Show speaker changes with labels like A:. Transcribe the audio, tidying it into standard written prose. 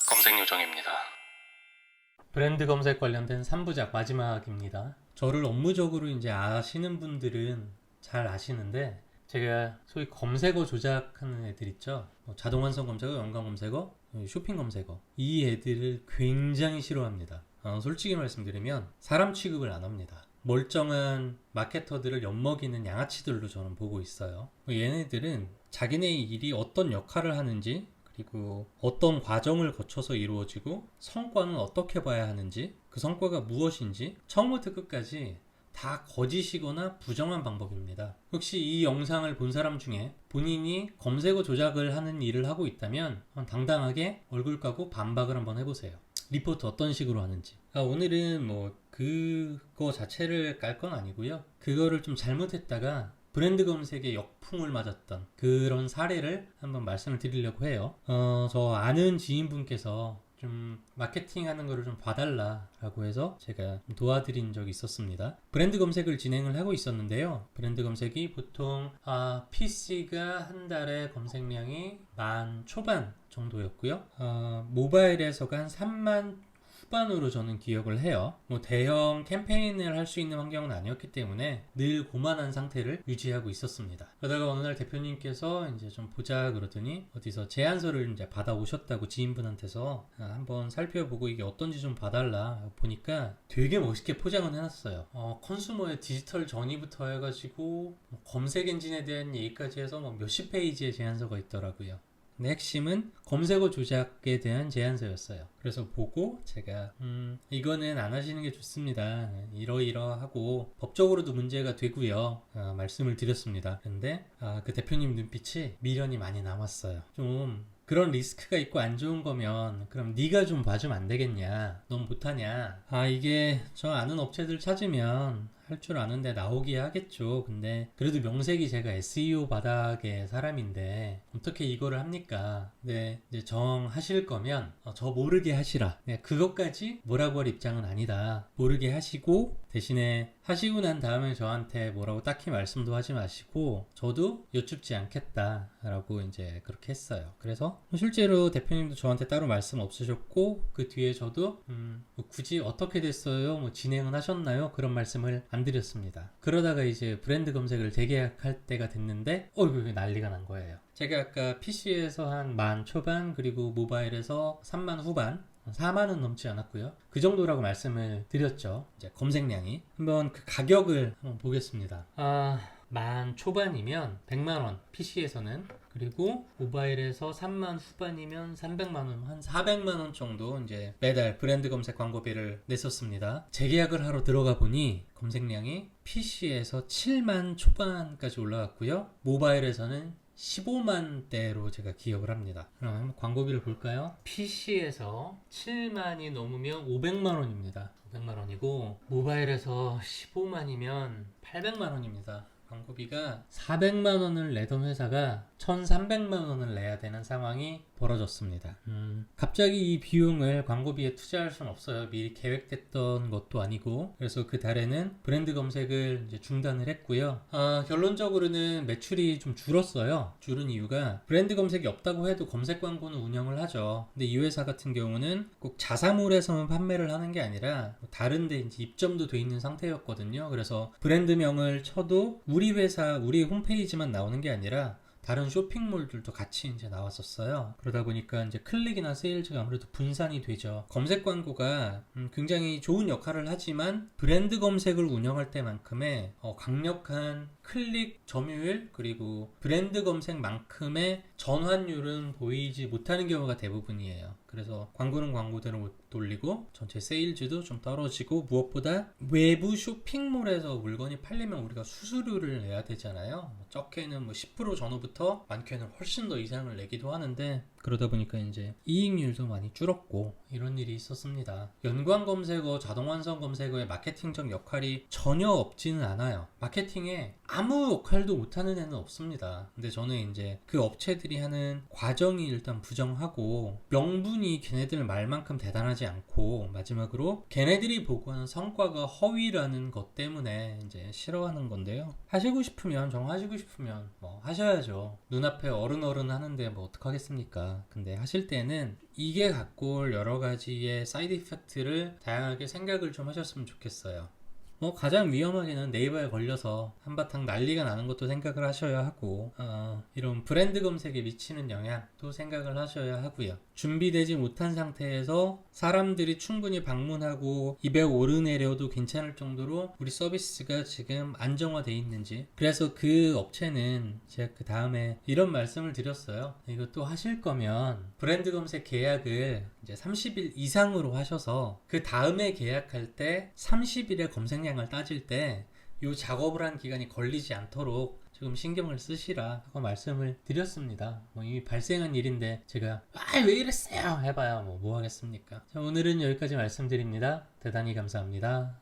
A: 검색 요정입니다.
B: 브랜드 검색 관련된 3부작 마지막입니다. 저를 업무적으로 이제 아시는 분들은 잘 아시는데, 제가 소위 검색어 조작하는 애들 있죠. 자동 완성 검색어, 연관 검색어, 쇼핑 검색어. 이 애들을 굉장히 싫어합니다. 솔직히 말씀드리면 사람 취급을 안 합니다. 멀쩡한 마케터들을 엿먹이는 양아치들로 저는 보고 있어요. 얘네들은 자기네 일이 어떤 역할을 하는지, 그리고 어떤 과정을 거쳐서 이루어지고 성과는 어떻게 봐야 하는지, 그 성과가 무엇인지 처음부터 끝까지 다 거짓이거나 부정한 방법입니다. 혹시 이 영상을 본 사람 중에 본인이 검색어 조작을 하는 일을 하고 있다면 당당하게 얼굴 까고 반박을 한번 해보세요. 리포트 어떤 식으로 하는지. 오늘은 그거 자체를 깔 건 아니고요. 그거를 좀 잘못했다가 브랜드 검색에 역풍을 맞았던 그런 사례를 한번 말씀을 드리려고 해요. 저 아는 지인분께서 좀 마케팅 하는 거를 좀 봐달라라고 해서 제가 좀 도와드린 적이 있었습니다. 브랜드 검색을 진행을 하고 있었는데요. 브랜드 검색이 보통 PC가 한 달에 검색량이 10,000 초반 정도였고요. 모바일에서가 한 3만 후반으로 저는 기억을 해요. 대형 캠페인을 할 수 있는 환경은 아니었기 때문에 늘 고만한 상태를 유지하고 있었습니다. 그러다가 어느 날 대표님께서 이제 좀 보자 그러더니 어디서 제안서를 이제 받아오셨다고 지인분한테서 한번 살펴보고 이게 어떤지 좀 봐달라 보니까 되게 멋있게 포장을 해놨어요. 컨슈머의 디지털 정의부터 해가지고 검색 엔진에 대한 얘기까지 해서 몇십 페이지의 제안서가 있더라고요. 근데 핵심은 검색어 조작에 대한 제안서였어요. 그래서 보고 제가 이거는 안 하시는 게 좋습니다. 이러이러하고 법적으로도 문제가 되고요. 말씀을 드렸습니다. 근데 그 대표님 눈빛이 미련이 많이 남았어요. 좀 그런 리스크가 있고 안 좋은 거면 그럼 네가 좀 봐주면 안 되겠냐, 넌 못하냐. 이게 저 아는 업체들 찾으면 할 줄 아는데 나오기야 하겠죠. 근데 그래도 명색이 제가 SEO 바닥의 사람인데 어떻게 이거를 합니까? 네, 이제 정하실 거면 저 모르게 하시라. 네, 그것까지 뭐라고 할 입장은 아니다. 모르게 하시고 대신에 하시고 난 다음에 저한테 뭐라고 딱히 말씀도 하지 마시고 저도 여쭙지 않겠다라고 이제 그렇게 했어요. 그래서 실제로 대표님도 저한테 따로 말씀 없으셨고 그 뒤에 저도 굳이 어떻게 됐어요? 진행은 하셨나요? 그런 말씀을 안 드렸습니다. 그러다가 이제 브랜드 검색을 재계약할 때가 됐는데 이게 난리가 난 거예요. 제가 아까 PC에서 한 10,000 초반 그리고 모바일에서 30,000 후반 4만원 넘지 않았고요. 그 정도라고 말씀을 드렸죠. 이제 검색량이. 한번 그 가격을 한번 보겠습니다. 10,000 초반이면 100만원 PC에서는, 그리고 모바일에서 3만 후반이면 300만원, 한 400만원 정도 이제 매달 브랜드 검색 광고비를 냈었습니다. 재계약을 하러 들어가 보니 검색량이 PC에서 7만 초반까지 올라갔고요. 모바일에서는 15만대로 제가 기억을 합니다. 그럼 한번 광고비를 볼까요? PC에서 7만이 넘으면 500만원입니다. 500만원이고 모바일에서 15만이면 800만원입니다. 광고비가 400만원을 내던 회사가 1,300만원을 내야 되는 상황이 벌어졌습니다. 갑자기 이 비용을 광고비에 투자할 수는 없어요. 미리 계획됐던 것도 아니고. 그래서 그 달에는 브랜드 검색을 이제 중단을 했고요. 결론적으로는 매출이 좀 줄었어요. 줄은 이유가 브랜드 검색이 없다고 해도 검색 광고는 운영을 하죠. 근데 이 회사 같은 경우는 꼭 자사몰에서만 판매를 하는 게 아니라 다른 데 이제 입점도 돼 있는 상태였거든요. 그래서 브랜드명을 쳐도 우리 회사, 우리 홈페이지만 나오는 게 아니라 다른 쇼핑몰들도 같이 이제 나왔었어요. 그러다 보니까 이제 클릭이나 세일즈가 아무래도 분산이 되죠. 검색 광고가 굉장히 좋은 역할을 하지만 브랜드 검색을 운영할 때만큼의 강력한 클릭 점유율 그리고 브랜드 검색만큼의 전환율은 보이지 못하는 경우가 대부분이에요. 그래서 광고는 광고대로 못 돌리고 전체 세일즈도 좀 떨어지고, 무엇보다 외부 쇼핑몰에서 물건이 팔리면 우리가 수수료를 내야 되잖아요. 적게는 10% 전후부터 많게는 훨씬 더 이상을 내기도 하는데, 그러다 보니까 이제 이익률도 많이 줄었고 이런 일이 있었습니다. 연관 검색어, 자동 완성 검색어의 마케팅적 역할이 전혀 없지는 않아요. 마케팅에 아무 역할도 못하는 애는 없습니다. 근데 저는 이제 그 업체들이 하는 과정이 일단 부정하고 명분이 걔네들 말만큼 대단하지 않고, 마지막으로 걔네들이 보고하는 성과가 허위라는 것 때문에 이제 싫어하는 건데요. 하시고 싶으면, 정하시고 싶으면 하셔야죠. 눈앞에 어른 하는데 어떡하겠습니까? 좋습니다. 근데 하실 때는 이게 갖고 올 여러 가지의 사이드 이펙트를 다양하게 생각을 좀 하셨으면 좋겠어요. 가장 위험하게는 네이버에 걸려서 한바탕 난리가 나는 것도 생각을 하셔야 하고, 이런 브랜드 검색에 미치는 영향도 생각을 하셔야 하고요. 준비되지 못한 상태에서 사람들이 충분히 방문하고 입에 오르내려도 괜찮을 정도로 우리 서비스가 지금 안정화되어 있는지. 그래서 그 업체는 제가 그 다음에 이런 말씀을 드렸어요. 이것도 하실 거면 브랜드 검색 계약을 이제 30일 이상으로 하셔서 그 다음에 계약할 때 30일의 검색량을 따질 때 이 작업을 한 기간이 걸리지 않도록 조금 신경을 쓰시라 하고 말씀을 드렸습니다. 이미 발생한 일인데 제가 왜 이랬어요 해봐야 뭐 하겠습니까. 자, 오늘은 여기까지 말씀드립니다. 대단히 감사합니다.